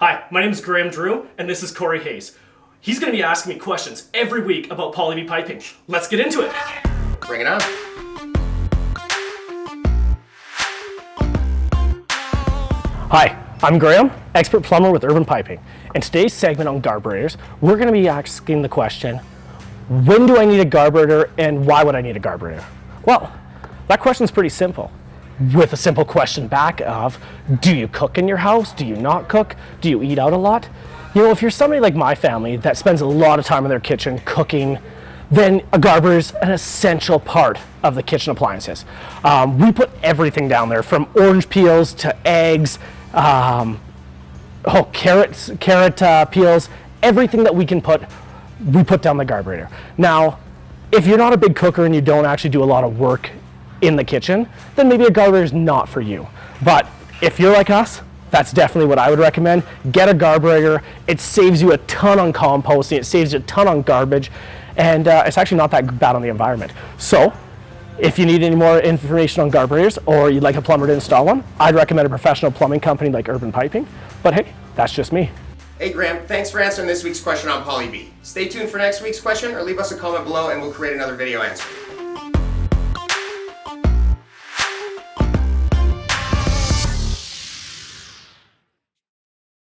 Hi, my name is Graham Drew, and this is Corey Hayes. He's going to be asking me questions every week about Blvd piping. Let's get into it. Bring it on. Hi, I'm Graham, expert plumber with Urban Piping. In today's segment on Garburators, we're going to be asking the question, when do I need a Garburator and why would I need a Garburator? Well, that question's pretty simple. With a simple question back of, do you cook in your house? Do you not cook? Do you eat out a lot? You know, if you're somebody like my family that spends a lot of time in their kitchen cooking, then a Garburator is an essential part of the kitchen appliances. We put everything down there, from orange peels to eggs, carrot peels, everything that we can put, we put down the Garburator. Now, if you're not a big cooker and you don't actually do a lot of work in the kitchen, then maybe a Garburator is not for you. But if you're like us, that's definitely what I would recommend. Get a Garburator. It saves you a ton on composting, it saves you a ton on garbage, and it's actually not that bad on the environment. So, if you need any more information on Garburators or you'd like a plumber to install one, I'd recommend a professional plumbing company like Urban Piping. But hey, that's just me. Hey Graham, thanks for answering this week's question on Blvd. Stay tuned for next week's question or leave us a comment below and we'll create another video answer.